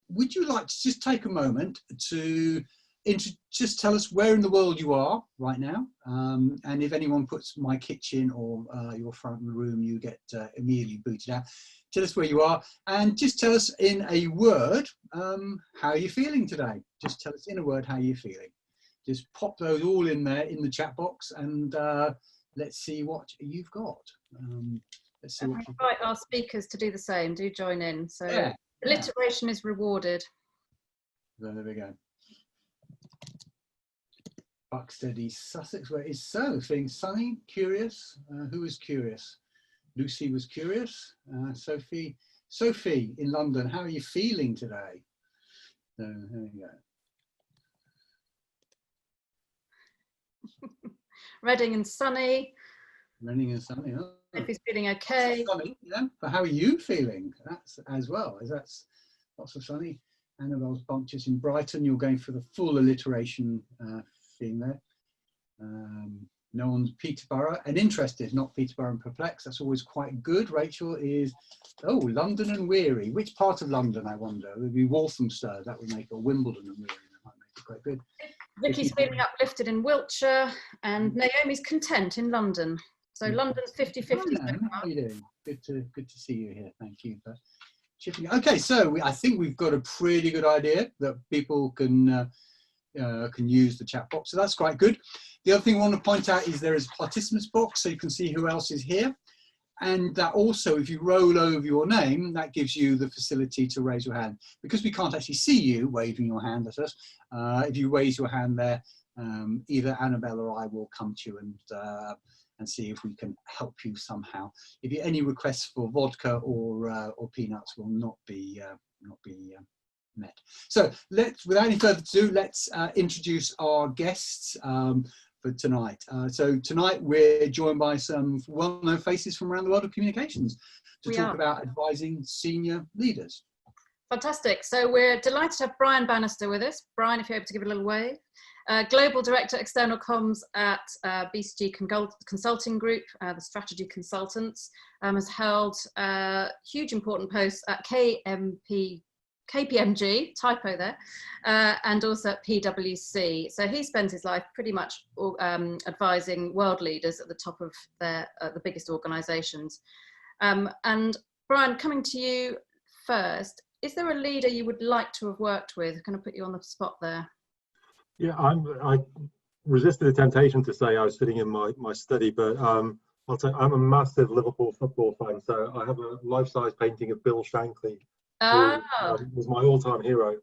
would you like to just take a moment to just tell us where in the world you are right now, and if anyone puts my kitchen or your front room, you get immediately booted out. Tell us where you are, and just tell us in a word how you're feeling today. Just tell us in a word how you're feeling. Just pop those all in there in the chat box, and let's see what you've got. Let's see what you've got. Invite our speakers to do the same. Do join in. So yeah, alliteration is rewarded. There we go. Bucksteady, Sussex. Where is so? Feeling sunny, curious. Who was curious? Lucy was curious. Sophie in London. How are you feeling today? So there we go. Reading and sunny. Reading and sunny. Oh. If he's feeling okay. Sunny, yeah. But how are you feeling? That's as well. That's lots of sunny. Annabel's bumptious in Brighton. You're going for the full alliteration theme there. No one's Peterborough and interested, not Peterborough and perplexed. That's always quite good. Rachel is, London and weary. Which part of London, I wonder? It would be Walthamstow. That would make it, or Wimbledon and weary. That might make it quite good. Vicky's feeling uplifted in Wiltshire, and Naomi's content in London. So London's 50-50 so far. How are you doing? Good to see you here. Thank you for chipping in. Okay, so I think we've got a pretty good idea that people can use the chat box. So that's quite good. The other thing I want to point out is there is a participants box, so you can see who else is here. And that also, if you roll over your name, that gives you the facility to raise your hand. Because we can't actually see you waving your hand at us, if you raise your hand there, either Annabel or I will come to you and see if we can help you somehow. If you any requests for vodka or peanuts will not be met. So without any further ado, let's introduce our guests for tonight. So tonight we're joined by some well-known faces from around the world of communications to talk about advising senior leaders. Fantastic. So we're delighted to have Brian Bannister with us. Brian, if you're able to give a little wave. Global Director External Comms at BCG Consulting Group, the strategy consultants, has held huge important posts at KPMG, typo there, and also at PwC. So he spends his life pretty much advising world leaders at the top of the biggest organisations. And Brian, coming to you first, is there a leader you would like to have worked with? I'm going to put you on the spot there. Yeah, I resisted the temptation to say I was sitting in my study, but I'll say I'm a massive Liverpool football fan, so I have a life-size painting of Bill Shankly, who was my all-time hero.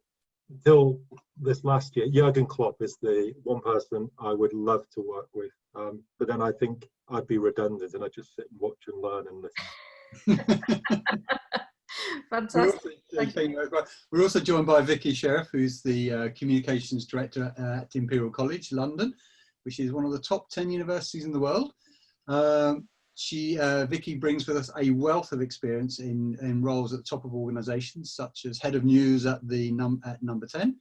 Until this last year, Jurgen Klopp is the one person I would love to work with, but then I think I'd be redundant and I'd just sit and watch and learn and listen. Fantastic. We're also joined by Vickie Sheriff, who's the Communications Director at Imperial College London, which is one of the top 10 universities in the world. Vickie brings with us a wealth of experience in roles at the top of organisations, such as Head of News at Number 10,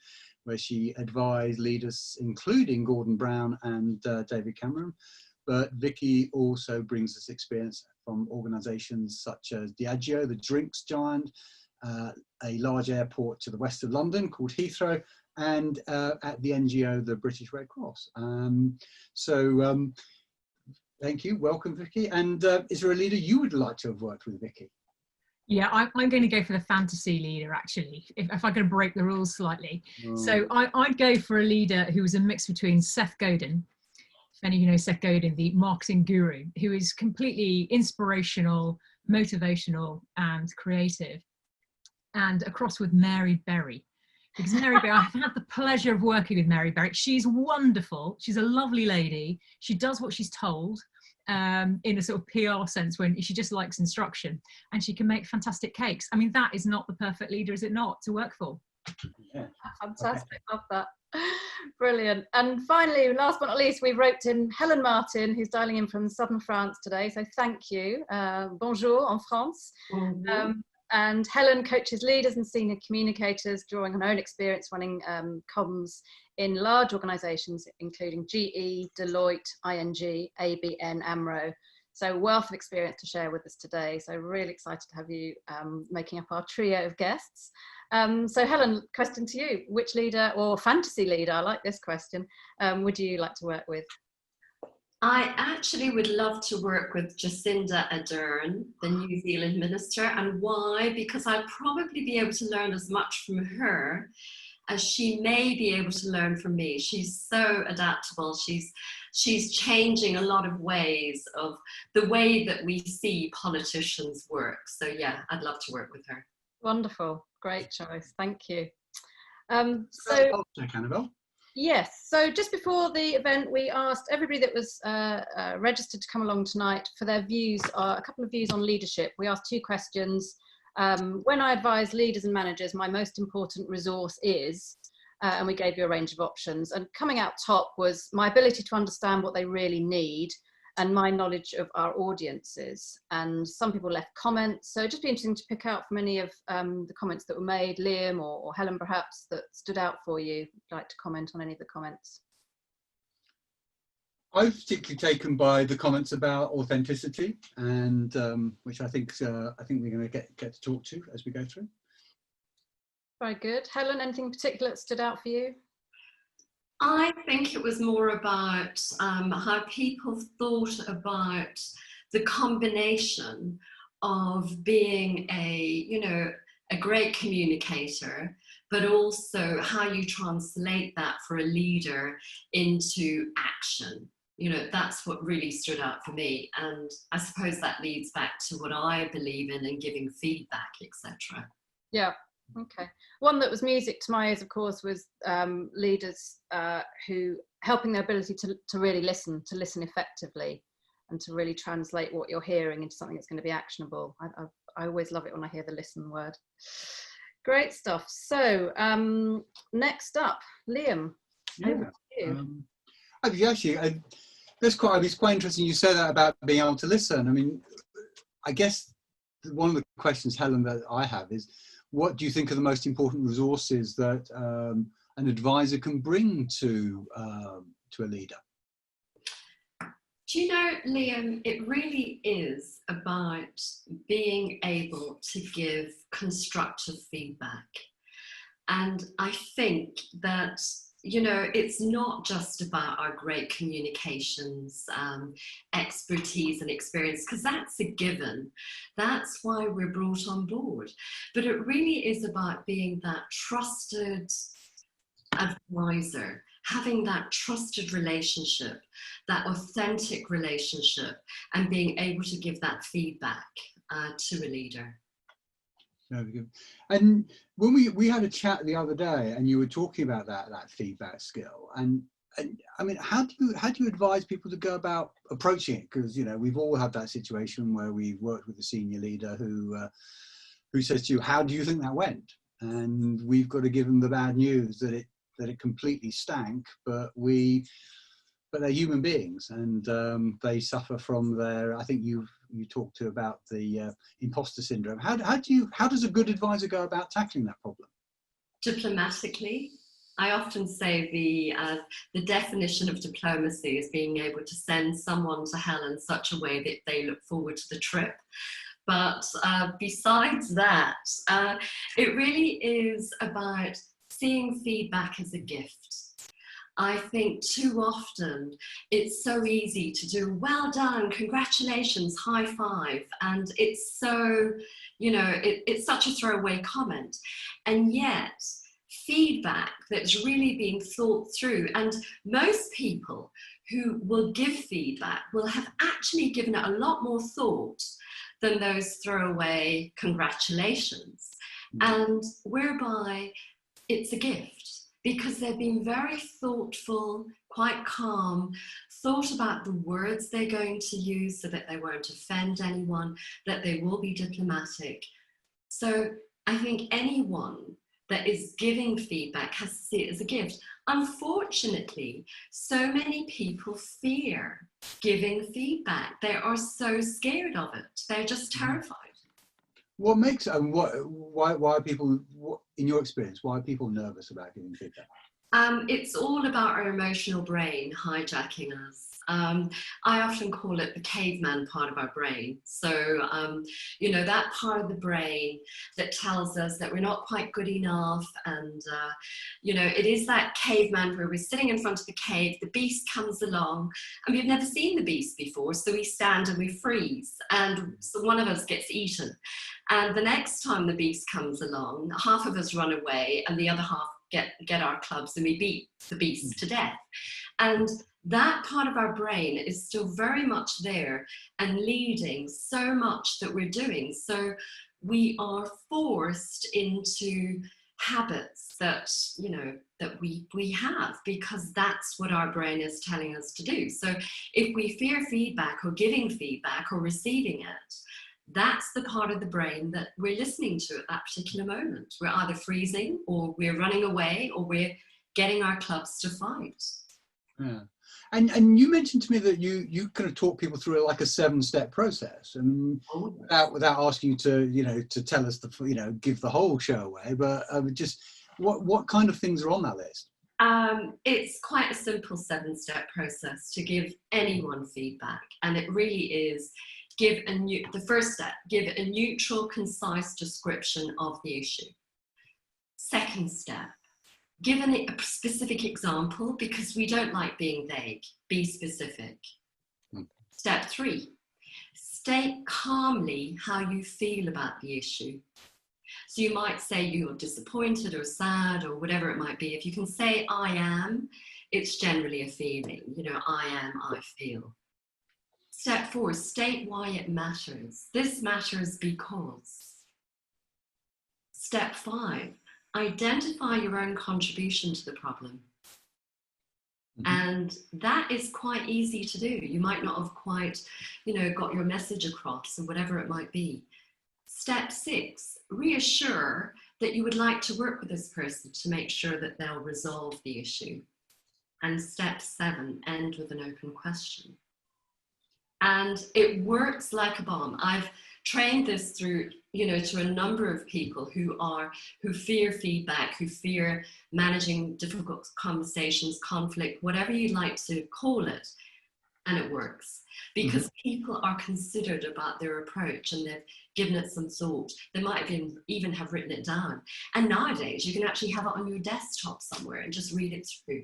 where she advised leaders including Gordon Brown and David Cameron. But Vickie also brings us experience from organisations such as Diageo, the drinks giant, a large airport to the west of London called Heathrow, and at the NGO, the British Red Cross. Thank you, welcome Vickie. And is there a leader you would like to have worked with, Vickie? Yeah, I'm going to go for the fantasy leader, actually, if I could break the rules slightly. So I'd go for a leader who was a mix between Seth Godin, if any of you know Seth Godin, the marketing guru, who is completely inspirational, motivational and creative, and across with Mary Berry. Because Mary Berry, I've had the pleasure of working with Mary Berry. She's wonderful. She's a lovely lady. She does what she's told in a sort of PR sense, when she just likes instruction, and she can make fantastic cakes. I mean, that is not the perfect leader, is it not, to work for? Yeah. Fantastic, love that. Brilliant. And finally, last but not least, we've roped in Helen Martin, who's dialing in from southern France today. So thank you. Bonjour en France. And Helen coaches leaders and senior communicators, drawing on her own experience running comms in large organisations, including GE, Deloitte, ING, ABN, AMRO. So wealth of experience to share with us today. So really excited to have you making up our trio of guests. So Helen, question to you. Which leader or fantasy leader, I like this question, would you like to work with? I actually would love to work with Jacinda Ardern, the New Zealand minister. And why? Because I'd probably be able to learn as much from her as she may be able to learn from me. She's so adaptable. She's changing a lot of ways of the way that we see politicians work. So yeah, I'd love to work with her. Wonderful, great choice, thank you. So Annabel. yes, so just before the event, we asked everybody that was registered to come along tonight for their views, a couple of views on leadership. We asked 2 questions. When I advise leaders and managers, my most important resource is, and we gave you a range of options. And coming out top was my ability to understand what they really need and my knowledge of our audiences. And some people left comments. So just be interesting to pick out from any of the comments that were made, Liam or Helen perhaps, that stood out for you. If you'd like to comment on any of the comments. I was particularly taken by the comments about authenticity, and which I think we're going to get to talk to as we go through. Very good. Helen, anything particular that stood out for you? I think it was more about how people thought about the combination of being a great communicator, but also how you translate that for a leader into action. That's what really stood out for me. And I suppose that leads back to what I believe in giving feedback, etc. Yeah. Okay. One that was music to my ears, of course, was leaders who helping their ability to really listen, to listen effectively, and to really translate what you're hearing into something that's going to be actionable. I always love it when I hear the listen word. Great stuff. So next up, Liam. Over to you. Actually, it's quite interesting you said that about being able to listen. I mean, I guess one of the questions, Helen, that I have is, what do you think are the most important resources that an advisor can bring to a leader? Do you know, Liam, it really is about being able to give constructive feedback. And I think that, it's not just about our great communications, expertise and experience, because that's a given. That's why we're brought on board. But it really is about being that trusted advisor, having that trusted relationship, that authentic relationship, and being able to give that feedback to a leader. Very good. And when we had a chat the other day, and you were talking about that feedback skill, and I mean, how do you advise people to go about approaching it? Because we've all had that situation where we've worked with a senior leader who says to you, "How do you think that went?" And we've got to give them the bad news that it completely stank, but they're human beings, and they suffer from their. I think you talked about the imposter syndrome. How does a good advisor go about tackling that problem? Diplomatically. I often say the definition of diplomacy is being able to send someone to hell in such a way that they look forward to the trip. But besides that, it really is about seeing feedback as a gift. I think too often it's so easy to do, well done, congratulations, high five. And it's so, it's such a throwaway comment. And yet feedback that's really being thought through, and most people who will give feedback will have actually given it a lot more thought than those throwaway congratulations. And whereby it's a gift, because they've been very thoughtful, quite calm, thought about the words they're going to use so that they won't offend anyone, that they will be diplomatic. So I think anyone that is giving feedback has to see it as a gift. Unfortunately, so many people fear giving feedback. They are so scared of it. They're just terrified. What makes why are people, in your experience, why are people nervous about giving feedback? It's all about our emotional brain hijacking us. I often call it the caveman part of our brain. So, you know, that part of the brain that tells us that we're not quite good enough. And, you know, it is that caveman where we're sitting in front of the cave, the beast comes along, and we've never seen the beast before. So we stand and we freeze, and so one of us gets eaten. And the next time the beast comes along, half of us run away and the other half get our clubs, and we beat the beast to death. And that part of our brain is still very much there and leading so much that we're doing. So we are forced into habits that, you know, that we have, because that's what our brain is telling us to do. So if we fear feedback or giving feedback or receiving it, that's the part of the brain that we're listening to at that particular moment. We're either freezing, or we're running away, or we're getting our clubs to fight. Yeah. And you mentioned to me that you kind of talk people through like a 7-step process, and without asking you to, you know, to tell us give the whole show away, but just what kind of things are on that list? It's quite a simple 7-step process to give anyone feedback, and it really is the first step, give a neutral, concise description of the issue. Second step, give a specific example, because we don't like being vague. Be specific. Step 3, state calmly how you feel about the issue. So you might say you're disappointed or sad or whatever it might be. If you can say I am, it's generally a feeling. You know, I am, I feel. Step 4, state why it matters. This matters because. Step 5, identify your own contribution to the problem. And that is quite easy to do. You might not have quite, you know, got your message across, or whatever it might be. Step 6, reassure that you would like to work with this person to make sure that they'll resolve the issue. And step 7, end with an open question. And it works like a bomb. I've trained this through, you know, to a number of people who fear feedback, who fear managing difficult conversations, conflict, whatever you'd like to call it. And it works because people are considered about their approach, and they've given it some thought. They might even have written it down. And nowadays you can actually have it on your desktop somewhere and just read it through.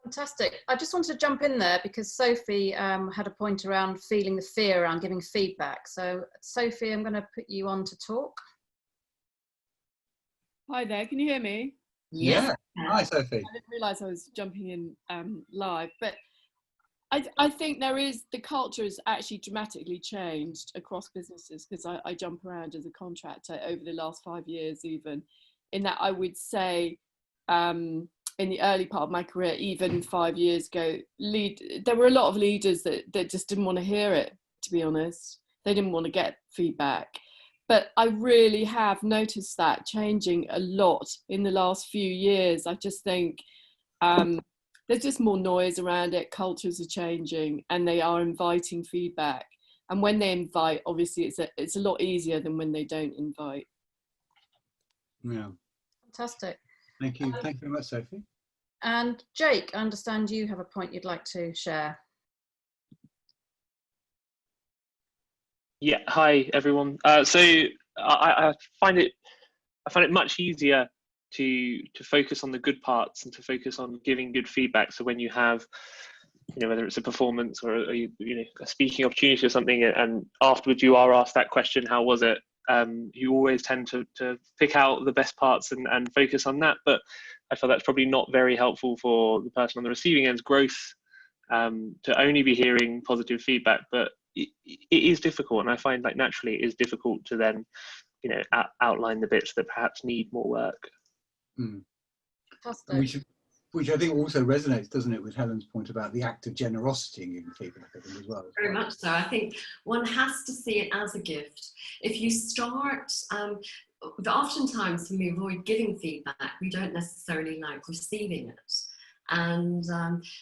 Fantastic. I just wanted to jump in there because Sophie had a point around feeling the fear around giving feedback. So Sophie, I'm going to put you on to talk. Hi there, can you hear me? Yeah. Hi, Sophie. I didn't realise I was jumping in live, but I think the culture has actually dramatically changed across businesses, because I jump around as a contractor over the last 5 years, even in that I would say in the early part of my career, even 5 years ago, there were a lot of leaders that just didn't want to hear it, to be honest. They didn't want to get feedback. But I really have noticed that changing a lot in the last few years. I just think there's just more noise around it. Cultures are changing, and they are inviting feedback. And when they invite, obviously it's a lot easier than when they don't invite. Yeah. Fantastic. Thank you. Thank you very much, Sophie. And Jake, I understand you have a point you'd like to share. Yeah, hi everyone. So I find it much easier to focus on the good parts and to focus on giving good feedback. So when you have, you know, whether it's a performance or a speaking opportunity or something, and afterwards you are asked that question, how was it? You always tend to pick out the best parts and focus on that. But I feel that's probably not very helpful for the person on the receiving end's growth, to only be hearing positive feedback. But it is difficult, and I find like naturally it is difficult to then, you know, outline the bits that perhaps need more work. Which I think also resonates, doesn't it, with Helen's point about the act of generosity and giving feedback, I think, as well. Very much so. I think one has to see it as a gift. If you start, oftentimes when we avoid giving feedback, we don't necessarily like receiving it. And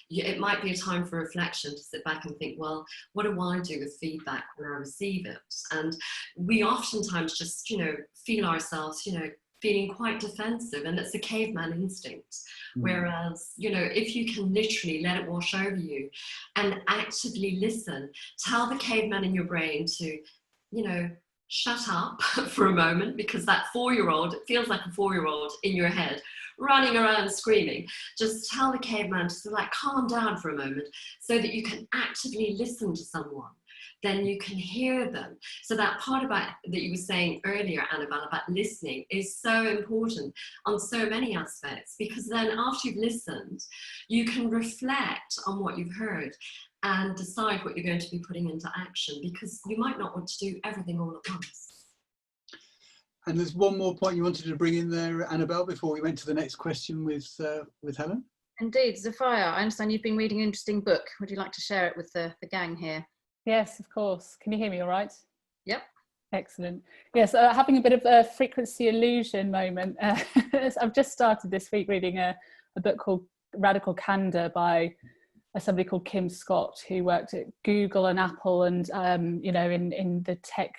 it might be a time for reflection, to sit back and think, well, what do I do with feedback when I receive it? And we oftentimes just, you know, feel ourselves, you know, feeling quite defensive, and it's a caveman instinct. Whereas, you know, if you can literally let it wash over you and actively listen, tell the caveman in your brain to, you know, shut up for a moment, because that 4-year-old, it feels like a 4-year-old in your head running around screaming. Just tell the caveman to like calm down for a moment so that you can actively listen to someone. Then you can hear them. So that part about that you were saying earlier, Annabel, about listening is so important on so many aspects, because then after you've listened, you can reflect on what you've heard and decide what you're going to be putting into action, because you might not want to do everything all at once. And there's one more point you wanted to bring in there, Annabel, before we went to the next question with Helen. Indeed, Zafia, I understand you've been reading an interesting book. Would you like to share it with the gang here? Yes, of course. Can you hear me all right? Yep. Excellent. Yes, having a bit of a frequency illusion moment. I've just started this week reading a book called Radical Candor by somebody called Kim Scott, who worked at Google and Apple and, you know, in the tech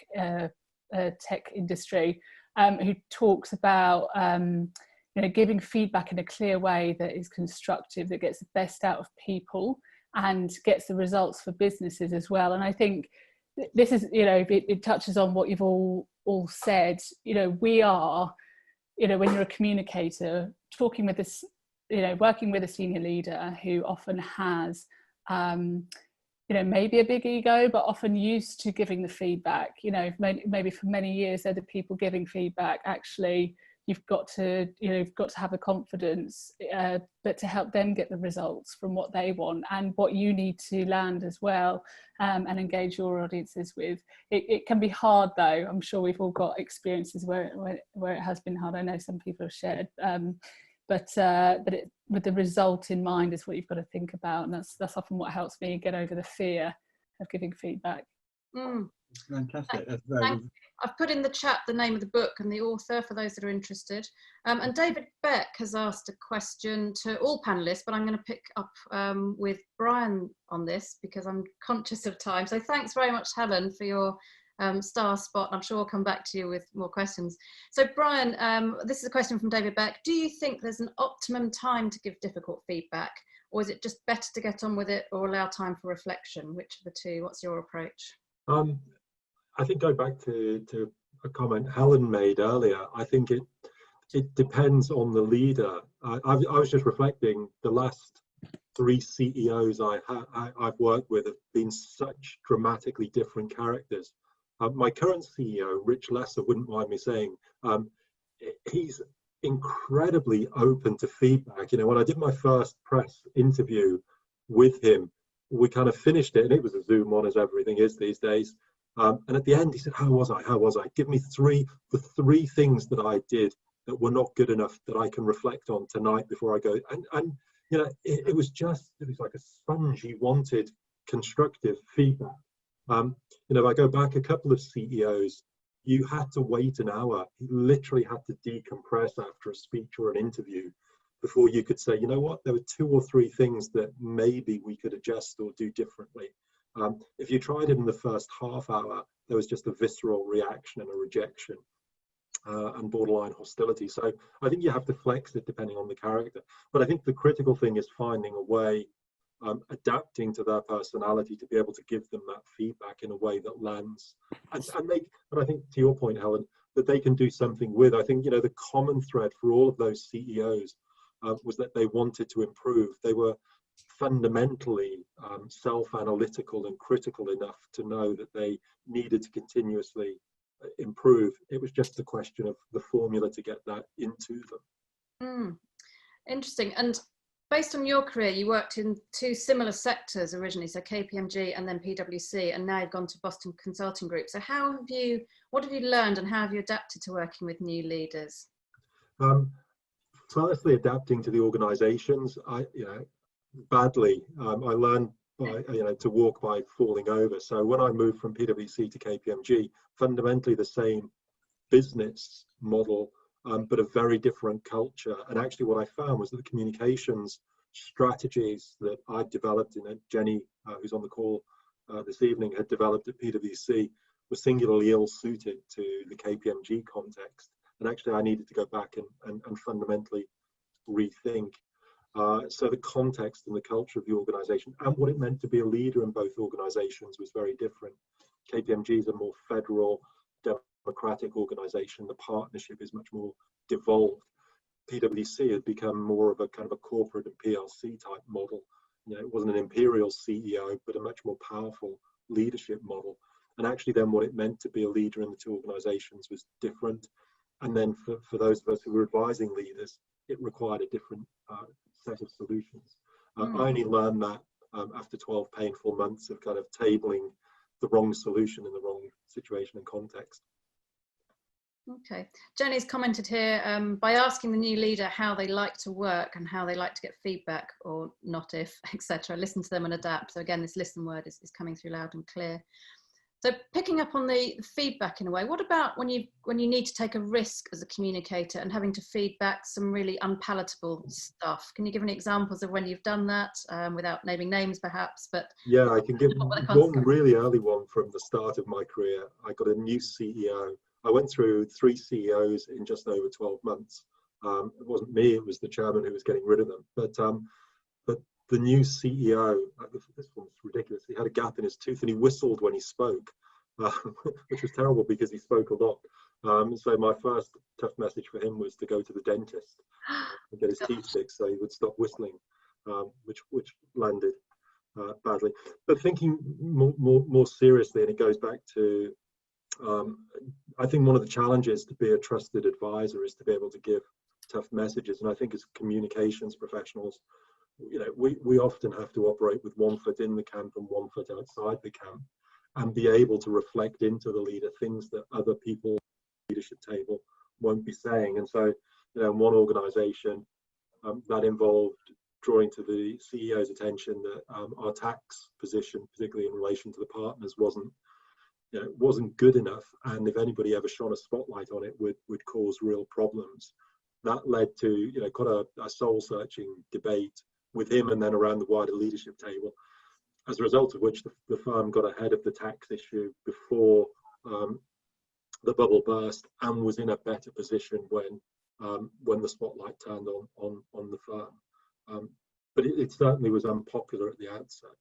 industry, who talks about, you know, giving feedback in a clear way that is constructive, that gets the best out of people and gets the results for businesses as well. And I think this is, you know, it touches on what you've all said. You know, we are, you know, when you're a communicator, talking with this, you know, working with a senior leader who often has, you know, maybe a big ego, but often used to giving the feedback. You know, maybe for many years they're the people giving feedback. Actually, you've got to, you know, you've got to have the confidence, but to help them get the results from what they want and what you need to land as well, and engage your audiences with. It can be hard though. I'm sure we've all got experiences where it has been hard. I know some people have shared, but with the result in mind is what you've got to think about, and that's often what helps me get over the fear of giving feedback. Fantastic. I've put in the chat the name of the book and the author for those that are interested. And David Beck has asked a question to all panelists, but I'm going to pick up with Brian on this because I'm conscious of time. So thanks very much, Helen, for your star spot. I'm sure I'll come back to you with more questions. So Brian, this is a question from David Beck. Do you think there's an optimum time to give difficult feedback, or is it just better to get on with it or allow time for reflection? Which of the two? What's your approach? I think go back to a comment Helen made earlier. I think it depends on the leader. I was just reflecting, the last 3 CEOs I've worked with have been such dramatically different characters. My current CEO, Rich Lesser, wouldn't mind me saying, he's incredibly open to feedback. You know, when I did my first press interview with him, we kind of finished it, and it was a Zoom one, as everything is these days. And at the end, he said, how was I? Give me the three things that I did that were not good enough that I can reflect on tonight before I go. And you know, it was like a sponge. He wanted constructive feedback. You know, if I go back a couple of CEOs, you had to wait an hour. You literally had to decompress after a speech or an interview before you could say, you know what, there were 2 or 3 things that maybe we could adjust or do differently. If you tried it in the first half hour, there was just a visceral reaction and a rejection and borderline hostility. So I think you have to flex it depending on the character. But I think the critical thing is finding a way, adapting to their personality to be able to give them that feedback in a way that lands. And I think to your point, Helen, that they can do something with. I think, you know, the common thread for all of those CEOs was that they wanted to improve. They were fundamentally self-analytical and critical enough to know that they needed to continuously improve. It was just a question of the formula to get that into them. Interesting. And based on your career, you worked in 2 similar sectors originally, so KPMG and then PwC, and now you've gone to Boston Consulting Group. So what have you learned, and how have you adapted to working with new leaders? Firstly, adapting to the organizations. Badly. I learned to walk by falling over. So when I moved from PwC to KPMG, fundamentally the same business model, but a very different culture. And actually what I found was that the communications strategies that I developed, and Jenny, who's on the call this evening, had developed at PwC, were singularly ill-suited to the KPMG context. and actually I needed to go back and fundamentally rethink. So the context and the culture of the organisation and what it meant to be a leader in both organisations was very different. KPMG is a more federal, democratic organisation. The partnership is much more devolved. PwC had become more of a kind of a corporate and PLC type model. You know, it wasn't an imperial CEO, but a much more powerful leadership model. And actually then what it meant to be a leader in the two organisations was different. And then for those of us who were advising leaders, it required a different set of solutions. I only learned that after 12 painful months of kind of tabling the wrong solution in the wrong situation and context. Okay, Jenny's commented here, by asking the new leader how they like to work and how they like to get feedback, or not if, etc. Listen to them and adapt. So again, this listen word is coming through loud and clear. So picking up on the feedback in a way, what about when you need to take a risk as a communicator and having to feedback some really unpalatable stuff? Can you give any examples of when you've done that, without naming names perhaps? But yeah, I can give one really early one from the start of my career. I got a new CEO. I went through 3 CEOs in just over 12 months. It wasn't me, it was the chairman who was getting rid of them. But the new CEO, this one's ridiculous. He had a gap in his tooth and he whistled when he spoke, which was terrible because he spoke a lot. So my first tough message for him was to go to the dentist and get his teeth fixed so he would stop whistling, which landed badly. But thinking more seriously, and it goes back to, I think one of the challenges to be a trusted advisor is to be able to give tough messages. And I think as communications professionals, you know, we often have to operate with one foot in the camp and one foot outside the camp, and be able to reflect into the leader things that other people at the leadership table won't be saying. And so, you know, in one organisation, that involved drawing to the CEO's attention that our tax position, particularly in relation to the partners, wasn't good enough, and if anybody ever shone a spotlight on it, would cause real problems. That led to, you know, quite a soul-searching debate with him and then around the wider leadership table, as a result of which the firm got ahead of the tax issue before the bubble burst, and was in a better position when the spotlight turned on the firm. But it certainly was unpopular at the outset.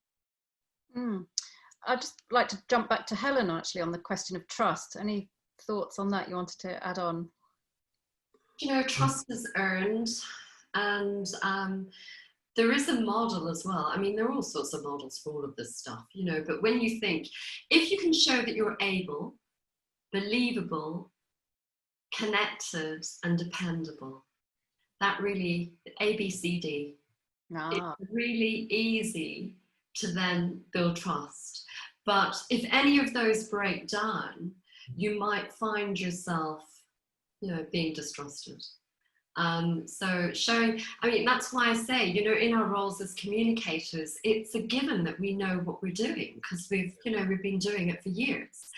I'd just like to jump back to Helen, actually, on the question of trust. Any thoughts on that you wanted to add on? You know, trust is earned, and there is a model as well. I mean, there are all sorts of models for all of this stuff, you know, but when you think, if you can show that you're able, believable, connected, and dependable, that really, ABCD, it's really easy to then build trust. But if any of those break down, you might find yourself, you know, being distrusted. So showing, I mean, that's why I say, you know, in our roles as communicators, it's a given that we know what we're doing, because we've been doing it for years.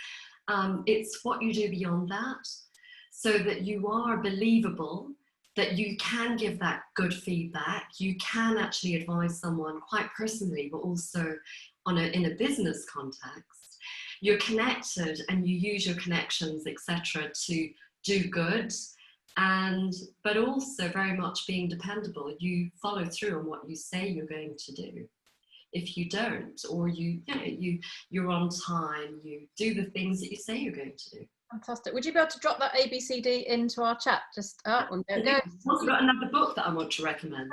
It's what you do beyond that, so that you are believable, that you can give that good feedback, you can actually advise someone quite personally, but also in a business context. You're connected and you use your connections, etc., to do good, but also very much being dependable. You follow through on what you say you're going to do. If you don't, or you're on time, you do the things that you say you're going to do. Fantastic. Would you be able to drop that ABCD into our chat? Just there we go. I've also got another book that I want to recommend.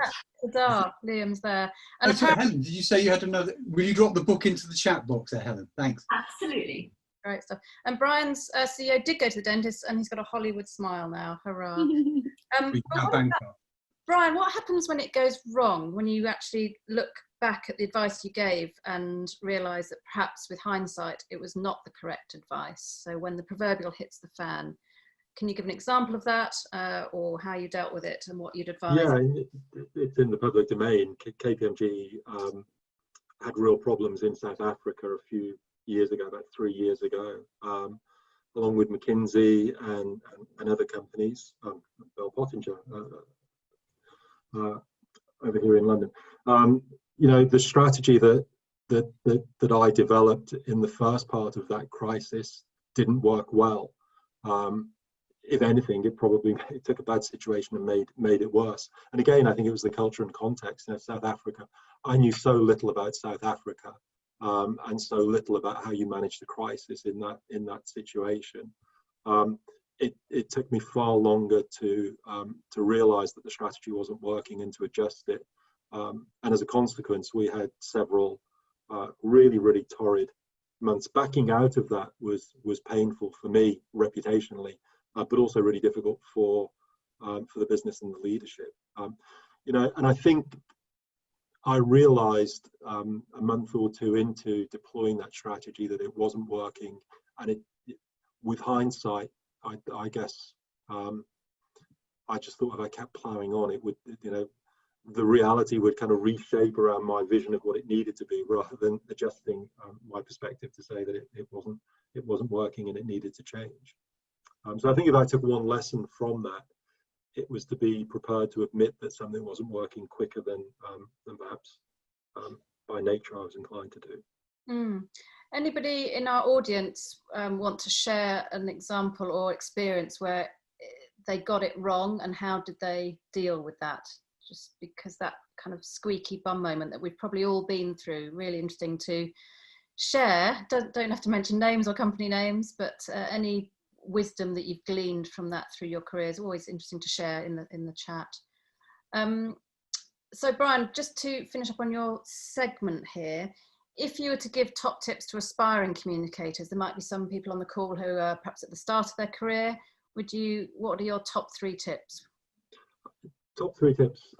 Liam's there. And sorry, Helen, did you say you had another? Will you drop the book into the chat box there, Helen? Thanks. Absolutely. Great stuff. And Brian's CEO did go to the dentist, and he's got a Hollywood smile now. Hurrah. Brian, what happens when it goes wrong, when you actually look back at the advice you gave and realise that perhaps with hindsight it was not the correct advice? So when the proverbial hits the fan, can you give an example of that, or how you dealt with it and what you'd advise? Yeah, it's in the public domain. KPMG had real problems in South Africa a few years ago, about 3 years ago, along with McKinsey and other companies, Bell Pottinger over here in London. You know, the strategy that I developed in the first part of that crisis didn't work well. if anything, it probably took a bad situation and made it worse. And again, I think it was the culture and context. South Africa, I knew so little about South Africa, and so little about how you manage the crisis in that situation. It took me far longer to realise that the strategy wasn't working and to adjust it. And as a consequence, we had several really, really torrid months. Backing out of that was painful for me reputationally, but also really difficult for the business and the leadership. And I think I realised a month or two into deploying that strategy that it wasn't working, and with hindsight, I guess I just thought if I kept ploughing on, it would, the reality would kind of reshape around my vision of what it needed to be, rather than adjusting my perspective to say that it wasn't working and it needed to change. So I think if I took one lesson from that, it was to be prepared to admit that something wasn't working quicker than perhaps by nature I was inclined to do. Anybody in our audience want to share an example or experience where they got it wrong, and how did they deal with that? Just because that kind of squeaky bum moment that we've probably all been through, really interesting to share. Don't have to mention names or company names, but any wisdom that you've gleaned from that through your career is always interesting to share in the chat. So Brian, just to finish up on your segment here, if you were to give top tips to aspiring communicators, there might be some people on the call who are perhaps at the start of their career. What are your top 3 tips? Top 3 tips: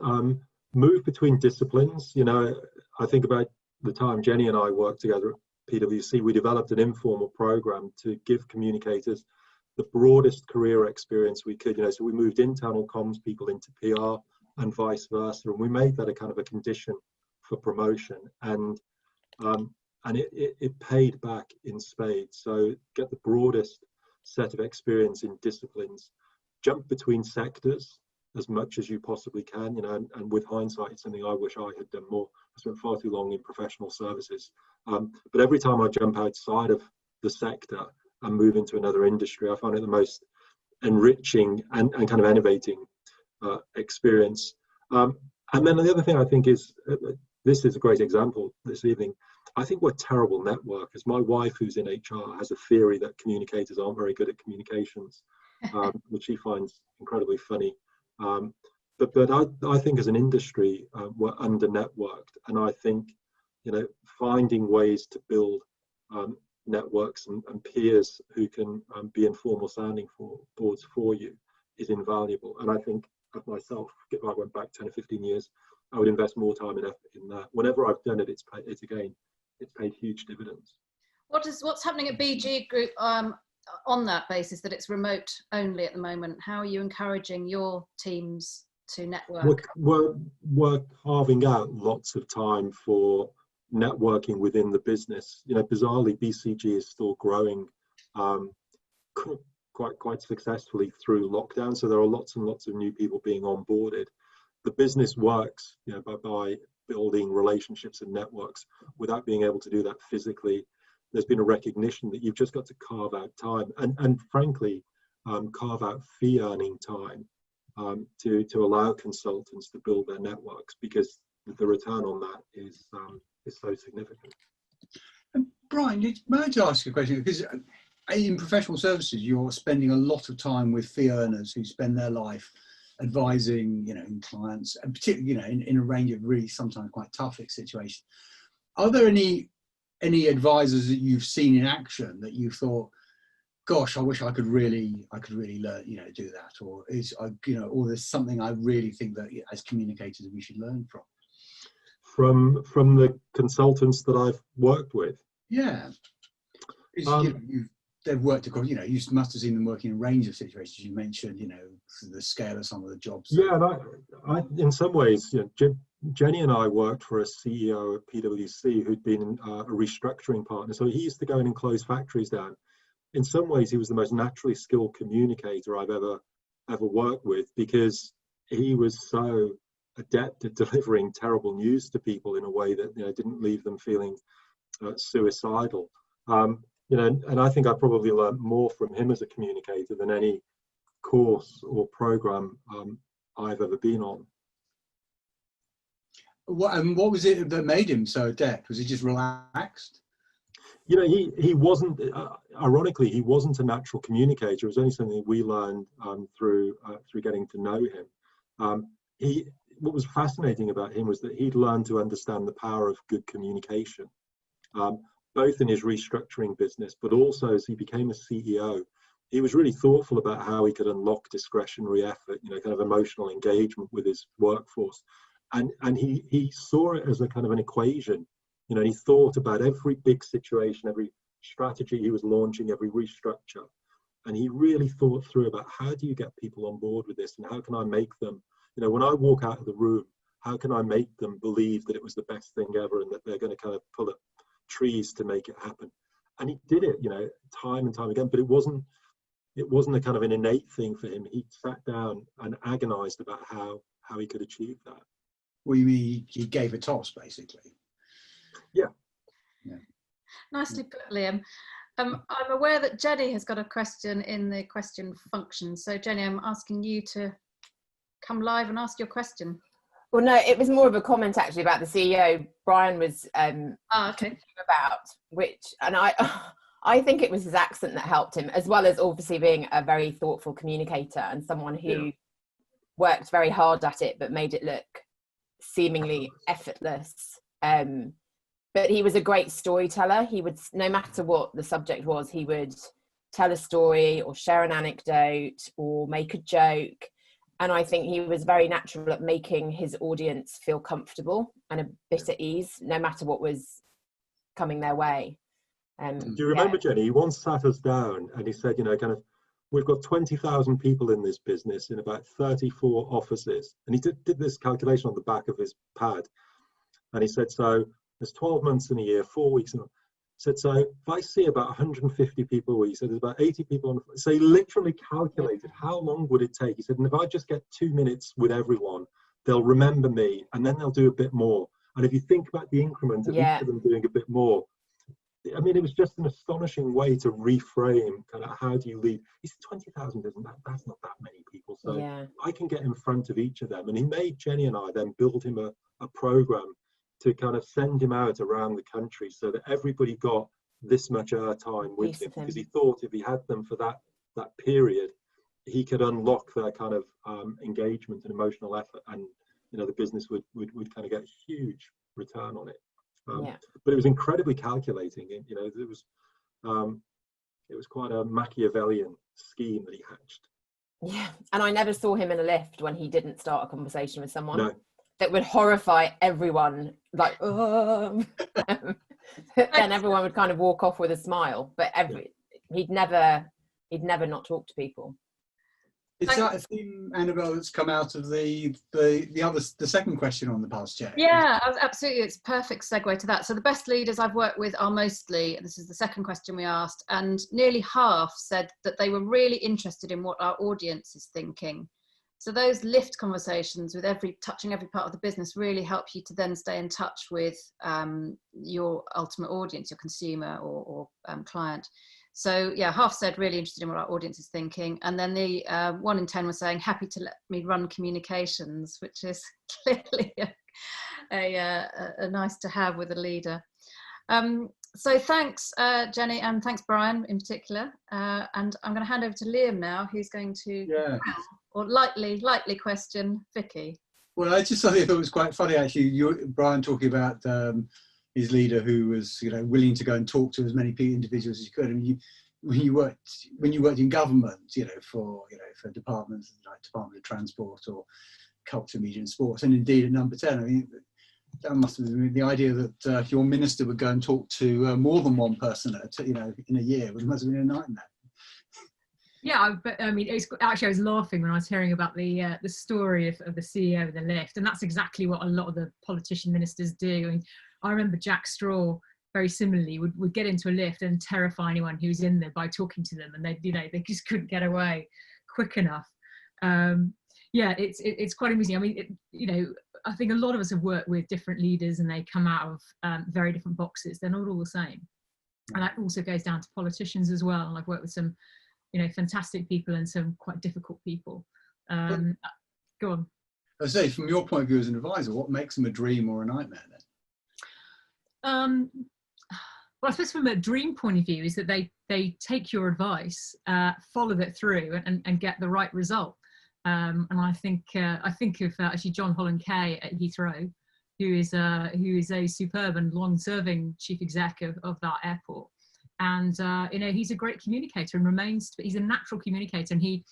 move between disciplines. I think about the time Jenny and I worked together at PwC. We developed an informal program to give communicators the broadest career experience we could. So we moved internal comms people into PR and vice versa, and we made that a kind of a condition for promotion, and it paid back in spades. So get the broadest set of experience in disciplines, jump between sectors as much as you possibly can, and with hindsight, it's something I wish I had done more. I spent far too long in professional services, but every time I jump outside of the sector and move into another industry, I find it the most enriching and kind of innovating experience. And then the other thing I think is, this is a great example this evening, I think we're terrible networkers. My wife, who's in HR, has a theory that communicators aren't very good at communications, which she finds incredibly funny. But I think as an industry, we're under-networked, and I think finding ways to build networks and peers who can be informal sounding boards for you is invaluable. And I think of myself, if I went back 10 or 15 years, I would invest more time and effort in that. Whenever I've done it, it's paid huge dividends. What's happening at BG Group on that basis, that it's remote only at the moment? How are you encouraging your teams to network? We're carving out lots of time for networking within the business. Bizarrely, BCG is still growing quite successfully through lockdown. So there are lots and lots of new people being onboarded. The business works, by building relationships and networks without being able to do that physically. There's been a recognition that you've just got to carve out time, and frankly, carve out fee earning time to allow consultants to build their networks, because the return on that is so significant. And Brian, may I just ask you a question? Because in professional services, you're spending a lot of time with fee earners who spend their life advising, clients, and particularly, in a range of really sometimes quite tough situations. Are there any advisors that you've seen in action that you thought, gosh, I wish I could really learn, do that, or or there's something I really think that as communicators we should learn from? From the consultants that I've worked with? Yeah. They've worked across, you must have seen them working in a range of situations. You mentioned, the scale of some of the jobs. Yeah, and I in some ways, Jenny and I worked for a CEO at PwC who'd been a restructuring partner. So he used to go in and close factories down. In some ways, he was the most naturally skilled communicator I've ever worked with, because he was so adept at delivering terrible news to people in a way that didn't leave them feeling suicidal. And I think I probably learned more from him as a communicator than any course or program I've ever been on. What was it that made him so adept? Was he just relaxed? You know, he wasn't, ironically, he wasn't a natural communicator. It was only something we learned through getting to know him. What was fascinating about him was that he'd learned to understand the power of good communication, both in his restructuring business, but also as he became a CEO. He was really thoughtful about how he could unlock discretionary effort, you know, kind of emotional engagement with his workforce. And he saw it as a kind of an equation. You know, he thought about every big situation, every strategy he was launching, every restructure. And he really thought through about how do you get people on board with this, and how can I make them, you know, when I walk out of the room, how can I make them believe that it was the best thing ever and that they're going to kind of pull up trees to make it happen. And he did it, you know, time and time again, but it wasn't a kind of an innate thing for him. He sat down and agonized about how he could achieve that. Well, you mean he gave a toss, basically? Yeah. Nicely put, Liam. I'm aware that Jenny has got a question in the question function. So Jenny, I'm asking you to come live and ask your question. Well, no, it was more of a comment actually about the CEO. Brian was okay. About which, and I think it was his accent that helped him, as well as obviously being a very thoughtful communicator and someone who worked very hard at it, but made it look seemingly effortless. But he was a great storyteller. He would, no matter what the subject was, he would tell a story or share an anecdote or make a joke. And I think he was very natural at making his audience feel comfortable and a bit at ease, no matter what was coming their way. Do you remember, Jenny, he once sat us down and he said, you know, kind of, we've got 20,000 people in this business in about 34 offices. And he did this calculation on the back of his pad. And he said, so there's 12 months in a year, 4 weeks. He said, so if I see about 150 people a week, he said there's about 80 people on. So he literally calculated how long would it take. He said, and if I just get 2 minutes with everyone, they'll remember me and then they'll do a bit more. And if you think about the increment of each of them doing a bit more, I mean, it was just an astonishing way to reframe kind of how do you lead. He said 20,000 isn't that, that's not that many people. So I can get in front of each of them. And he made Jenny and I then build him a program to kind of send him out around the country so that everybody got this much airtime with him, because he thought if he had them for that period, he could unlock their kind of engagement and emotional effort, and you know the business would kind of get a huge return on it. But it was incredibly calculating. You know, it was quite a Machiavellian scheme that he hatched. Yeah, and I never saw him in a lift when he didn't start a conversation with someone. No. That would horrify everyone, like, then everyone would kind of walk off with a smile. But he'd never not talk to people. Is that a theme, Annabel, that's come out of the second question on the past check? Yeah, absolutely. It's a perfect segue to that. So the best leaders I've worked with are mostly, this is the second question we asked, and nearly half said that they were really interested in what our audience is thinking. So those lift conversations with touching every part of the business really help you to then stay in touch with your ultimate audience, your consumer or client. So yeah, half said really interested in what our audience is thinking. And then the 1 in 10 were saying happy to let me run communications, which is clearly a nice to have with a leader. So thanks, Jenny, and thanks, Brian, in particular. And I'm going to hand over to Liam now, who's going to, or lightly question Vickie. Well, I just thought it was quite funny, actually, Brian talking about his leader who was, you know, willing to go and talk to as many individuals as you could. I mean, when you worked in government, you know, for departments like Department of Transport or Culture, Media and Sports, and indeed at Number 10, I mean, that must have been the idea that your minister would go and talk to more than one person, in a year. It must have been a nightmare. Yeah, but I mean, I was laughing when I was hearing about the story of the CEO of the lift, and that's exactly what a lot of the politician ministers do. I mean, I remember Jack Straw very similarly would get into a lift and terrify anyone who's in there by talking to them, and they just couldn't get away quick enough. Yeah, it's quite amusing. I mean, I think a lot of us have worked with different leaders, and they come out of very different boxes. They're not all the same, and that also goes down to politicians as well. And I've worked with some you know, fantastic people and some quite difficult people. Go on. I say, from your point of view as an advisor, what makes them a dream or a nightmare then? Well, I suppose from a dream point of view is that they take your advice, follow it through, and get the right result. And I think of actually John Holland Kay at Heathrow, who is a superb and long-serving chief exec of that airport. And you know, he's a great communicator and remains. He's a natural communicator, and he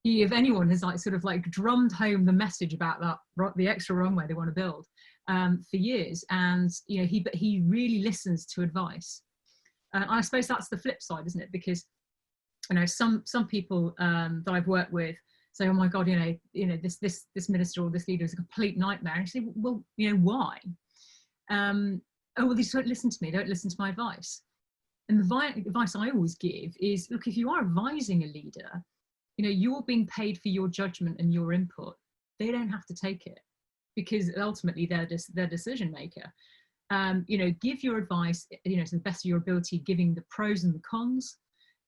if anyone has like sort of like drummed home the message about that the extra runway they want to build for years. And you know, he really listens to advice. And I suppose that's the flip side, isn't it? Because you know, some people that I've worked with say, oh my God, you know, this minister or this leader is a complete nightmare. And you say, well, you know, why? Oh, well, they just don't listen to me. They don't listen to my advice. And the advice I always give is, look, if you are advising a leader, you know, you're being paid for your judgment and your input. They don't have to take it because ultimately they're decision maker. You know, give your advice, you know, to the best of your ability, giving the pros and the cons.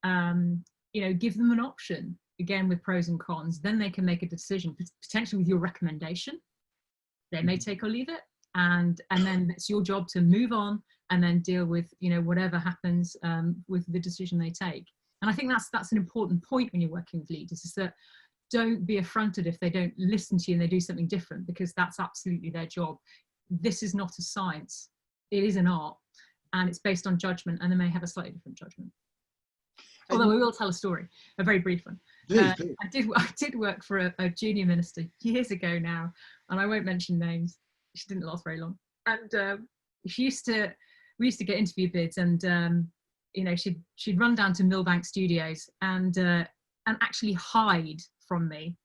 You know, give them an option, again, with pros and cons. Then they can make a decision, potentially with your recommendation. They may take or leave it. And then it's your job to move on and then deal with, you know, whatever happens with the decision they take. And I think that's an important point when you're working with leaders, is that don't be affronted if they don't listen to you and they do something different, because that's absolutely their job. This is not a science. It is an art, and it's based on judgment, and they may have a slightly different judgment. Although we will tell a story, a very brief one. Please. I did work for a junior minister years ago now, and I won't mention names. She didn't last very long. And we used to get interview bids, and you know, she'd run down to Millbank Studios and actually hide from me.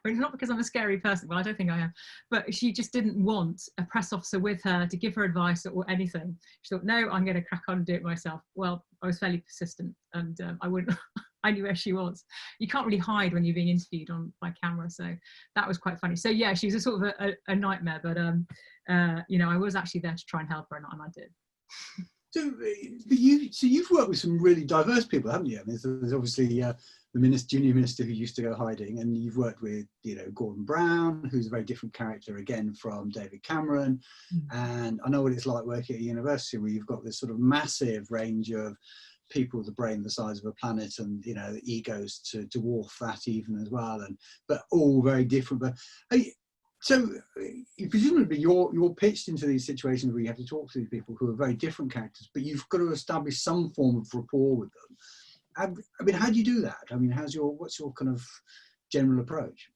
I mean, not because I'm a scary person, well, I don't think I am, but she just didn't want a press officer with her to give her advice or anything. She thought, no, I'm going to crack on and do it myself. Well, I was fairly persistent, and I knew where she was. You can't really hide when you're being interviewed by camera, so that was quite funny. So yeah, she was a sort of a nightmare, but you know, I was actually there to try and help her, and I did. So you've worked with some really diverse people, haven't you? I mean, there's obviously the junior minister who used to go hiding, and you've worked with, you know, Gordon Brown, who's a very different character again from David Cameron. And I know what it's like working at a university where you've got this sort of massive range of people with a brain the size of a planet, and you know, egos to dwarf that even as well, but all very different. But so presumably you're pitched into these situations where you have to talk to these people who are very different characters, but you've got to establish some form of rapport with them. I mean, how do you do that? I mean, what's your kind of general approach?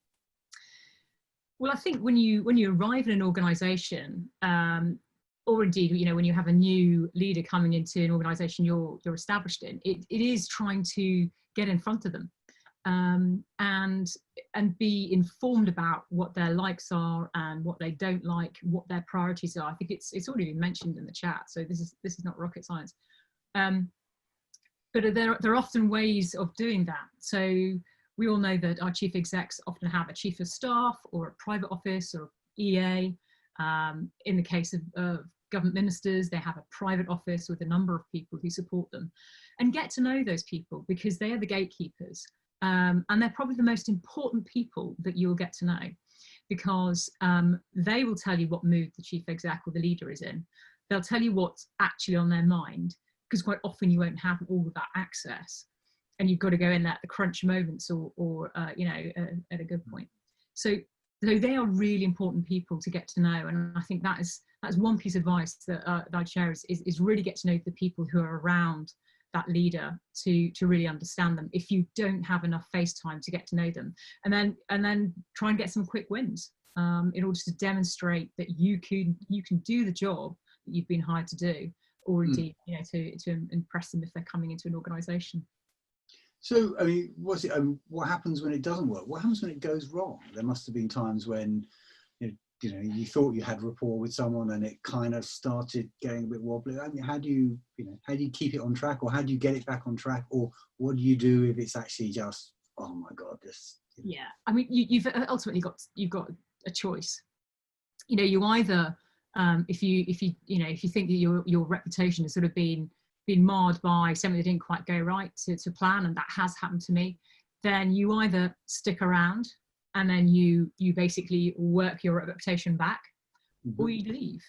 Well, I think when you arrive in an organisation, or indeed, you know, when you have a new leader coming into an organisation you're established in, it is trying to get in front of them. And be informed about what their likes are and what they don't like, what their priorities are. I think it's already been mentioned in the chat, so this is not rocket science. But there are often ways of doing that. So we all know that our chief execs often have a chief of staff or a private office or EA. In the case of government ministers, they have a private office with a number of people who support them. And get to know those people, because they are the gatekeepers. And they're probably the most important people that you'll get to know, because they will tell you what mood the chief exec or the leader is in. They'll tell you what's actually on their mind, because quite often you won't have all of that access, and you've got to go in there at the crunch moments or you know, at a good point. So they are really important people to get to know, and I think that's one piece of advice that I'd share is really get to know the people who are around that leader to really understand them, if you don't have enough face time to get to know them, and then try and get some quick wins in order to demonstrate that you can do the job that you've been hired to do, or indeed, you know, to impress them if they're coming into an organisation. So I mean, what happens when it doesn't work? What happens when it goes wrong? There must have been times when you know, you thought you had rapport with someone and it kind of started going a bit wobbly. I mean, how do you keep it on track, or how do you get it back on track, or what do you do if it's actually just, oh my God, this? You know. Yeah, I mean, you've ultimately got a choice. You know, you either if you think that your reputation has sort of been been marred by something that didn't quite go right to plan, and that has happened to me, then you either stick around and then you basically work your reputation back, or you leave.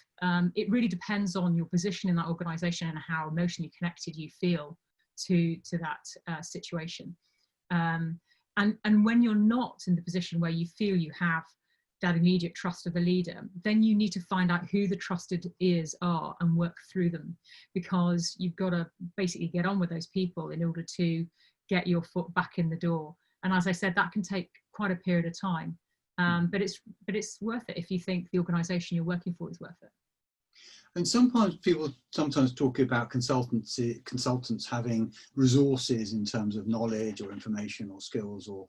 It really depends on your position in that organisation and how emotionally connected you feel to that situation. And when you're not in the position where you feel you have that immediate trust of the leader, then you need to find out who the trusted ears are and work through them, because you've got to basically get on with those people in order to get your foot back in the door. And as I said, that can take quite a period of time, but it's worth it if you think the organisation you're working for is worth it. And sometimes people talk about consultants having resources in terms of knowledge or information or skills or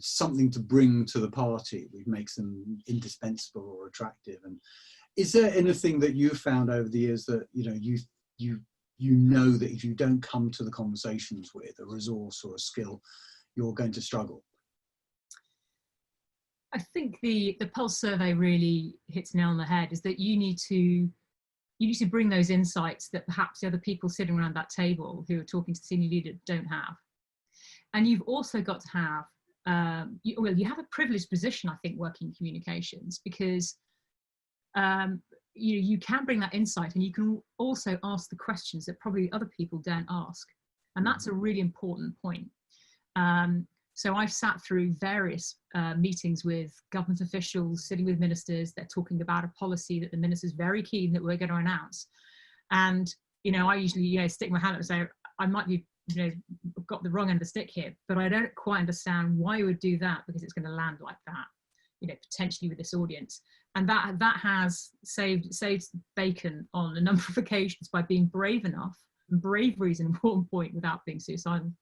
something to bring to the party which makes them indispensable or attractive. And is there anything that you've found over the years that you know that if you don't come to the conversations with a resource or a skill, you're going to struggle? I think the Pulse survey really hits the nail on the head, is that you need to bring those insights that perhaps the other people sitting around that table who are talking to senior leaders don't have. And you've also got to have, you have a privileged position, I think, working in communications, because you can bring that insight, and you can also ask the questions that probably other people don't ask. And that's a really important point. So I've sat through various meetings with government officials, sitting with ministers. They're talking about a policy that the minister's very keen that we're going to announce. And, I usually, stick my hand up and say, I might be, got the wrong end of the stick here, but I don't quite understand why you would do that, because it's going to land like that, potentially with this audience. And that has saved bacon on a number of occasions by being brave enough. And bravery is an important point without being suicidal.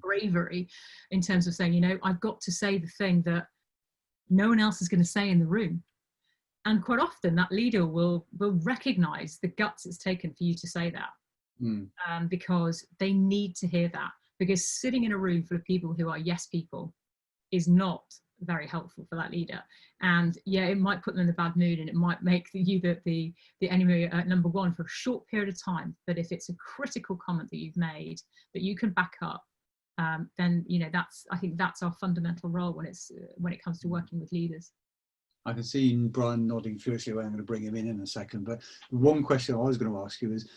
Bravery in terms of saying, I've got to say the thing that no one else is going to say in the room. And quite often that leader will recognize the guts it's taken for you to say that. Because they need to hear that, because sitting in a room full of people who are yes people is not very helpful for that leader. And it might put them in a bad mood, and it might make you the enemy number one for a short period of time. But if it's a critical comment that you've made that you can back up, then I think that's our fundamental role when it comes to working with leaders. I can see Brian nodding furiously away. I'm going to bring him in a second, but one question I was going to ask you is,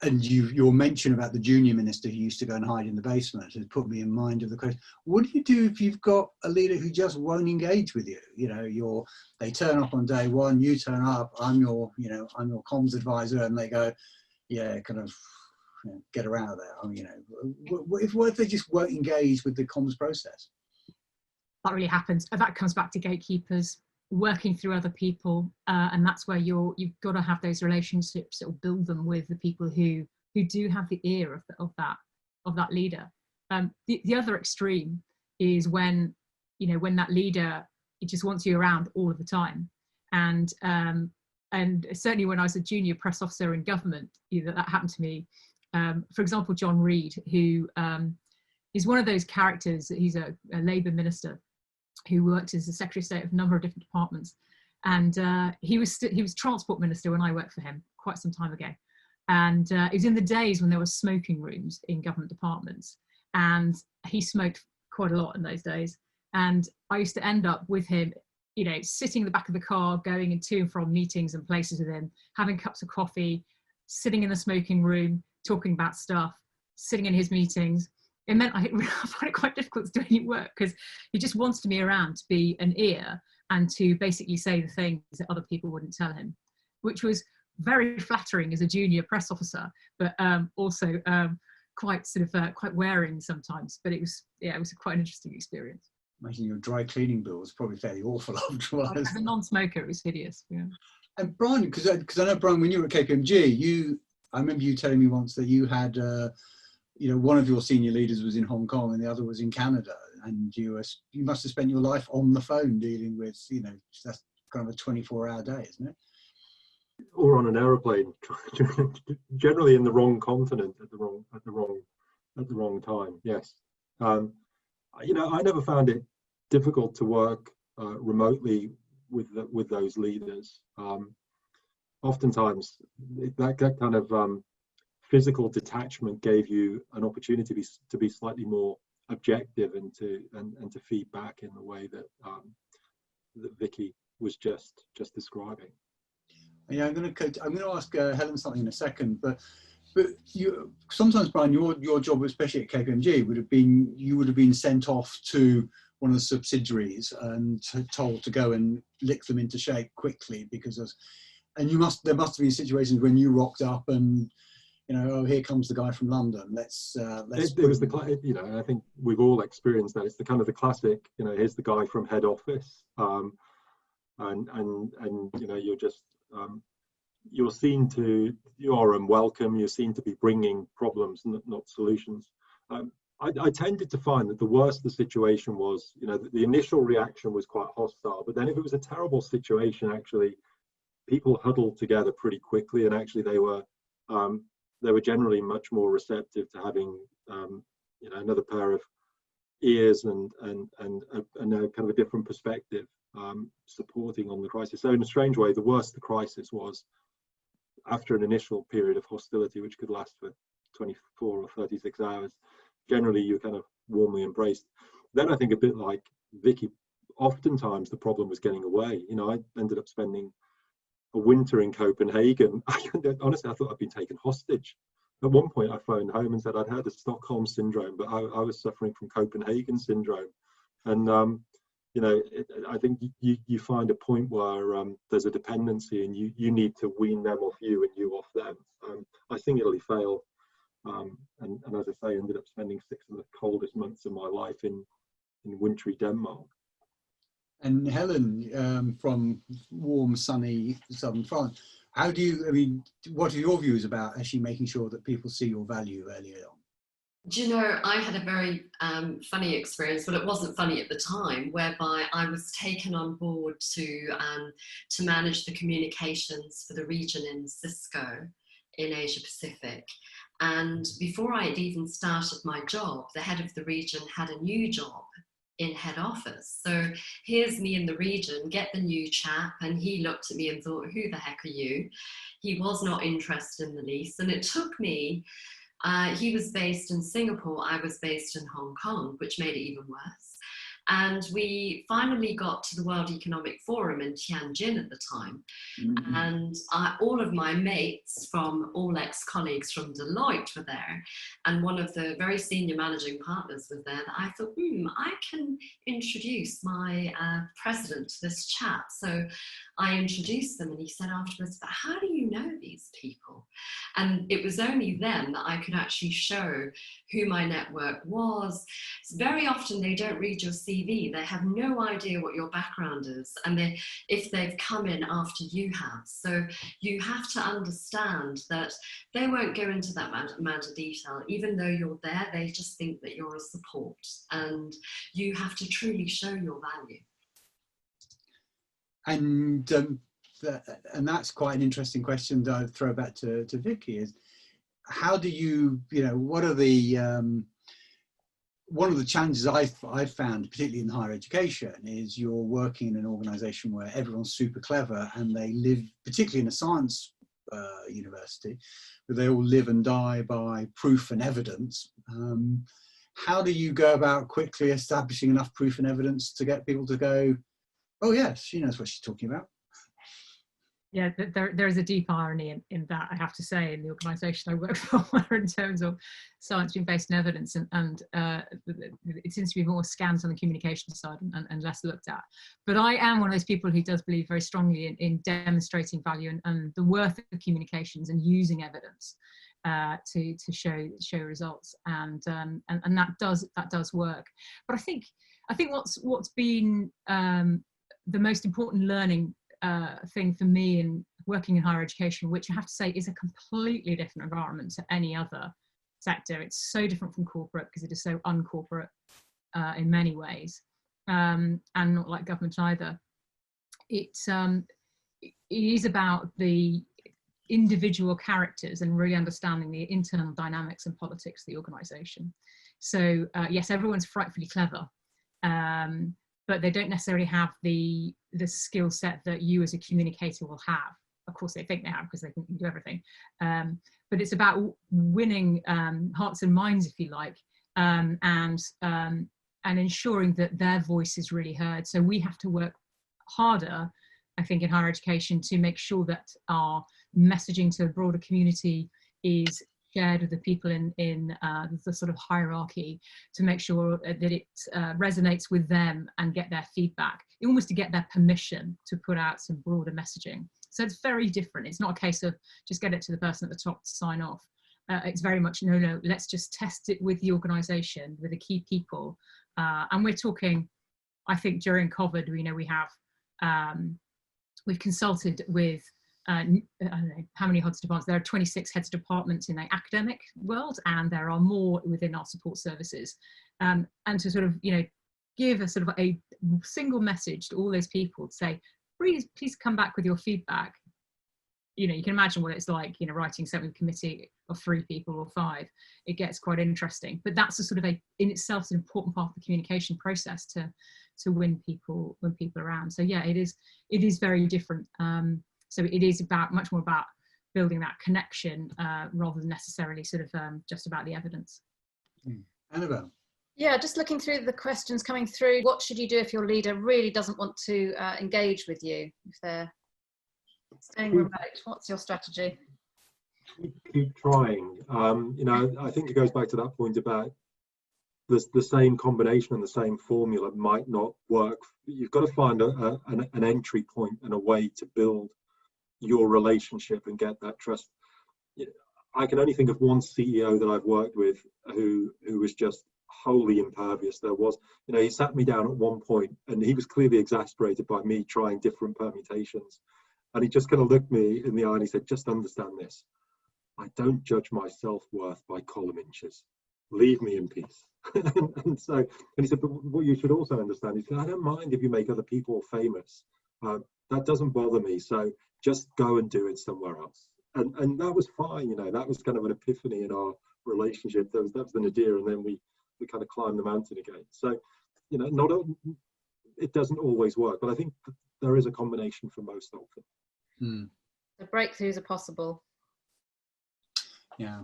and your mention about the junior minister who used to go and hide in the basement has put me in mind of the question: what do you do if you've got a leader who just won't engage with you? They turn up on day one, you turn up, I'm your comms advisor, and they go, get her out of there. What if they just won't engage with the comms process? That really happens. That comes back to gatekeepers, working through other people, and that's where you've got to have those relationships or build them with the people who do have the ear of that leader. The other extreme is when that leader just wants you around all of the time, and certainly when I was a junior press officer in government, that happened to me. For example, John Reid, who is one of those characters. He's a Labour minister who worked as the Secretary of State of a number of different departments, and he was Transport Minister when I worked for him quite some time ago. And it was in the days when there were smoking rooms in government departments, and he smoked quite a lot in those days. And I used to end up with him, sitting in the back of the car, going to and from meetings and places with him, having cups of coffee, sitting in the smoking room, talking about stuff, sitting in his meetings. It meant I find it quite difficult to do any work, because he just wants to be around to be an ear and to basically say the things that other people wouldn't tell him, which was very flattering as a junior press officer, but also quite quite wearing sometimes. But it was quite an interesting experience. Imagine your dry cleaning bill was probably fairly awful afterwards. As a non-smoker, it was hideous. Yeah. And Brian, because I know, Brian, when you were at KPMG, I remember you telling me once that you had. One of your senior leaders was in Hong Kong and the other was in Canada, and you must have spent your life on the phone dealing with, that's kind of a 24-hour day, isn't it? Or on an aeroplane, generally in the wrong continent at the wrong time. Yes, I never found it difficult to work remotely with those leaders. oftentimes that kind of physical detachment gave you an opportunity to be slightly more objective and to feed back in the way that that Vickie was just describing. Yeah, I'm going to ask Helen something in a second, but you sometimes, Brian, your job, especially at KPMG, you would have been sent off to one of the subsidiaries and told to go and lick them into shape quickly there must have been situations when you rocked up and, you know, oh, here comes the guy from London. Let's. It was you know, I think we've all experienced that. It's the kind of the classic, you know, here's the guy from head office, and you know, you're just you are unwelcome. You're seen to be bringing problems, not solutions. I tended to find that the worse the situation was, you know, the initial reaction was quite hostile, but then if it was a terrible situation, actually, people huddled together pretty quickly, and actually they were generally much more receptive to having you know, another pair of ears and a kind of a different perspective supporting on the crisis. So in a strange way, the worse the crisis was, after an initial period of hostility which could last for 24 or 36 hours, generally you're kind of warmly embraced. Then I think, a bit like Vickie, oftentimes the problem was getting away. You know, I ended up spending a winter in Copenhagen. Honestly, I thought I'd been taken hostage. At one point I phoned home and said I'd heard of Stockholm syndrome, but I was suffering from Copenhagen syndrome. And you know, I think you find a point where there's a dependency, and you need to wean them off you and you off them. I singularly failed, and as I say, ended up spending 6 of the coldest months of my life in wintry Denmark. And Helen, from warm, sunny southern France, what are your views about actually making sure that people see your value earlier on? Do you know, I had a very funny experience, but it wasn't funny at the time, whereby I was taken on board to manage the communications for the region in Cisco in Asia Pacific. And before I had even started my job, the head of the region had a new job in head office. So here's me in the region, get the new chap, and he looked at me and thought, who the heck are you? He was not interested in the least. And it took me, he was based in Singapore, I was based in Hong Kong, which made it even worse. And we finally got to the World Economic Forum in Tianjin at the time. Mm-hmm. And all of my mates from all ex-colleagues from Deloitte were there. And one of the very senior managing partners was there. That I thought, I can introduce my president to this chap. So I introduced them, and he said afterwards, but how do you know these people? And it was only then that I could actually show who my network was. Very often they don't read your CV, they have no idea what your background is, and if they've come in after you have. So you have to understand that they won't go into that amount of detail. Even though you're there, they just think that you're a support, and you have to truly show your value. And that's quite an interesting question that I'd throw back to Vickie, is how do you know, what are the one of the challenges I've found, particularly in higher education, is you're working in an organisation where everyone's super clever, and they live, particularly in a science university, where they all live and die by proof and evidence. How do you go about quickly establishing enough proof and evidence to get people to go, oh yes, she knows what she's talking about? Yeah, there is a deep irony in that, I have to say, in the organisation I work for, in terms of science being based on evidence, and it seems to be more scans on the communication side and less looked at. But I am one of those people who does believe very strongly in demonstrating value and the worth of communications and using evidence to show results, and that does work. But I think what's been the most important learning thing for me in working in higher education, which I have to say is a completely different environment to any other sector. It's so different from corporate because it is so uncorporate in many ways, and not like government either. It is about the individual characters and really understanding the internal dynamics and politics of the organisation. So yes, everyone's frightfully clever, but they don't necessarily have the skill set that you as a communicator will have. of course they think they have because they think they can do everything. But it's about winning hearts and minds, if you like, and ensuring that their voice is really heard. So we have to work harder, I think, in higher education to make sure that our messaging to a broader community is shared with the people in the sort of hierarchy, to make sure that it resonates with them and get their feedback, almost to get their permission to put out some broader messaging. So it's very different. It's not a case of just get it to the person at the top to sign off. It's very much, no, let's just test it with the organisation, with the key people. And we're talking, I think during COVID, we have, we've consulted with, I don't know how many heads of departments. There are 26 heads of departments in the academic world, and there are more within our support services. And to sort of, give a sort of a single message to all those people to say, please come back with your feedback. You can imagine what it's like, writing something with a committee of 3 people or 5. It gets quite interesting, but that's a sort of in itself an important part of the communication process to win people around. So yeah, it is very different. So it is much more about building that connection rather than necessarily sort of just about the evidence. Annabel. Yeah, just looking through the questions coming through. What should you do if your leader really doesn't want to engage with you, if they're staying remote? What's your strategy? Keep trying. I think it goes back to that point about the same combination and the same formula might not work. You've got to find an entry point and a way to build your relationship and get that trust. I can only think of one CEO that I've worked with who was just wholly impervious. There was, he sat me down at one point and he was clearly exasperated by me trying different permutations. And he just kind of looked me in the eye and he said, just understand this. I don't judge my self-worth by column inches. Leave me in peace. and he said, but what you should also understand is, I don't mind if you make other people famous. That doesn't bother me. So just go and do it somewhere else. And that was fine. That was kind of an epiphany in our relationship. That was the nadir. And then we kind of climbed the mountain again. So, it doesn't always work, but I think there is a combination for most of them. The breakthroughs are possible. Yeah.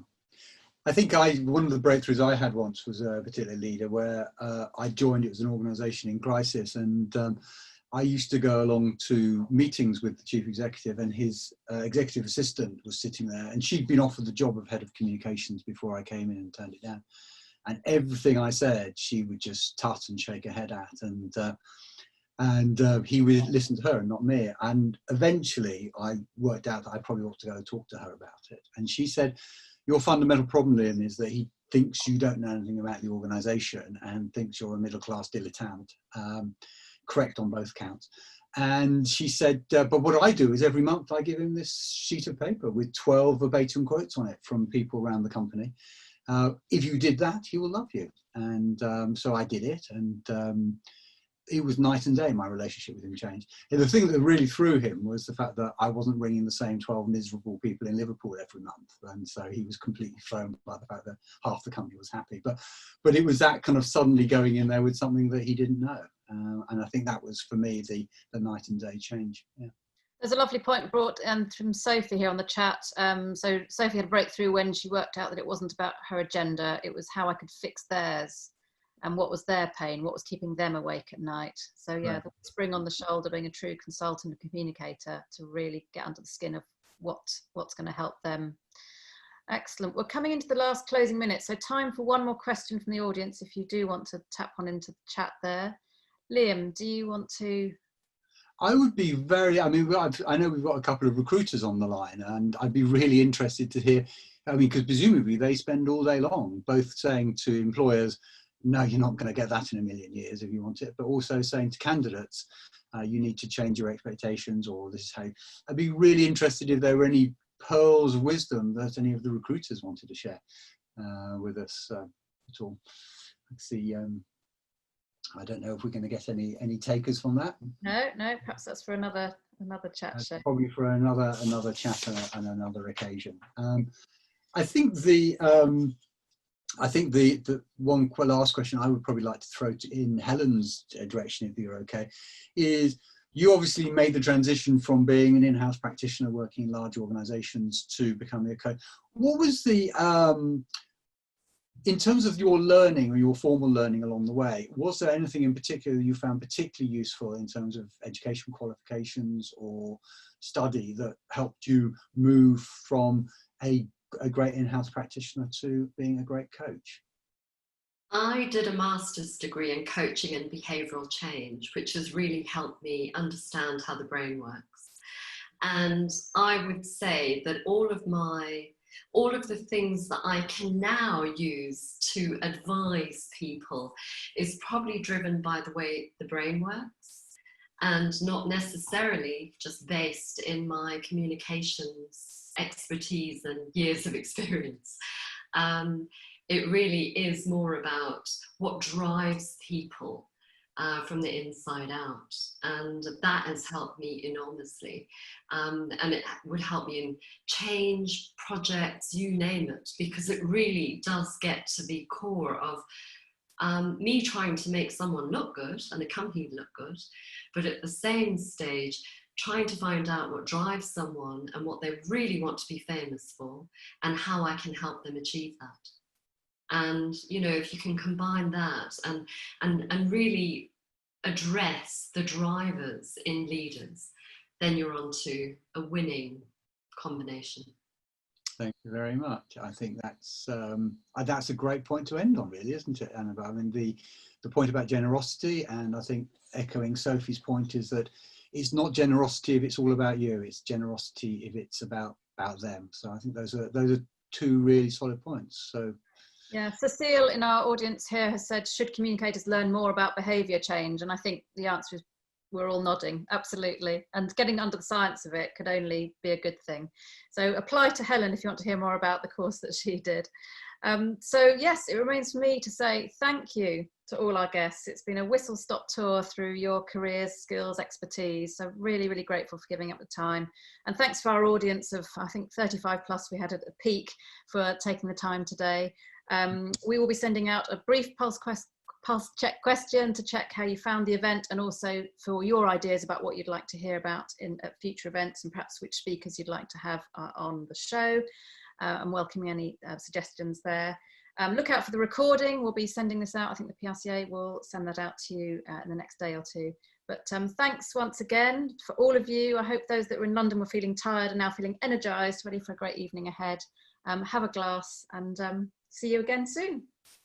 I think one of the breakthroughs I had once was a particular leader where I joined. It was an organisation in crisis, and I used to go along to meetings with the chief executive, and his executive assistant was sitting there, and she'd been offered the job of head of communications before I came in and turned it down. And everything I said, she would just tut and shake her head at, and he would listen to her and not me. And eventually I worked out that I probably ought to go and talk to her about it. And she said, your fundamental problem, Liam, is that he thinks you don't know anything about the organisation and thinks you're a middle-class dilettante. Correct on both counts. And she said, but what I do is every month I give him this sheet of paper with 12 verbatim quotes on it from people around the company. If you did that, he will love you. And so I did it, and it was night and day. My relationship with him changed. And the thing that really threw him was the fact that I wasn't ringing the same 12 miserable people in Liverpool every month, and so he was completely thrown by the fact that half the company was happy. But it was that kind of suddenly going in there with something that he didn't know, and I think that was for me the night and day change. Yeah. There's a lovely point brought from Sophie here on the chat. So Sophie had a breakthrough when she worked out that it wasn't about her agenda, it was how I could fix theirs and what was their pain, what was keeping them awake at night. So yeah, right. The spring on the shoulder, being a true consultant and communicator to really get under the skin of what's going to help them. Excellent. We're coming into the last closing minute, so time for one more question from the audience if you do want to tap one into the chat there. Liam, do you want to? I would be I know we've got a couple of recruiters on the line, and I'd be really interested to hear, because presumably they spend all day long both saying to employers, no, you're not going to get that in a million years if you want it, but also saying to candidates, you need to change your expectations, or this is how. I'd be really interested if there were any pearls of wisdom that any of the recruiters wanted to share with us at all. Let's see. I don't know if we're going to get any takers from that. No, perhaps that's for another chat show. Probably for another chat and another occasion. I think the one last question I would probably like to throw in Helen's direction, if you're okay, is you obviously made the transition from being an in-house practitioner working in large organizations to becoming a coach. What was the, in terms of your learning or your formal learning along the way, was there anything in particular you found particularly useful in terms of education qualifications or study that helped you move from a great in-house practitioner to being a great coach? I did a master's degree in coaching and behavioural change, which has really helped me understand how the brain works. And I would say that all of the things that I can now use to advise people is probably driven by the way the brain works and not necessarily just based in my communications expertise and years of experience. It really is more about what drives people from the inside out, and that has helped me enormously, and it would help me in change projects, you name it, because it really does get to the core of me trying to make someone look good and a company look good, but at the same stage trying to find out what drives someone and what they really want to be famous for and how I can help them achieve that. And, you know, if you can combine that and really address the drivers in leaders, then you're onto a winning combination. Thank you very much. I think that's a great point to end on, really, isn't it, Annabel? I mean, the point about generosity, and I think echoing Sophie's point, is that it's not generosity if it's all about you. It's generosity if it's about them. So I think those are two really solid points. So. Yeah, Cecile in our audience here has said, should communicators learn more about behaviour change? And I think the answer is we're all nodding, absolutely. And getting under the science of it could only be a good thing. So apply to Helen if you want to hear more about the course that she did. So yes, it remains for me to say thank you to all our guests. It's been a whistle-stop tour through your careers, skills, expertise. So really, really grateful for giving up the time. And thanks for our audience of, I think, 35 plus we had at the peak for taking the time today. We will be sending out a brief pulse check question to check how you found the event, and also for your ideas about what you'd like to hear about at future events, and perhaps which speakers you'd like to have on the show. I'm welcoming any suggestions there. Look out for the recording. We'll be sending this out. I think the PRCA will send that out to you in the next day or two. But thanks once again for all of you. I hope those that were in London were feeling tired and now feeling energized, ready for a great evening ahead. Have a glass and see you again soon.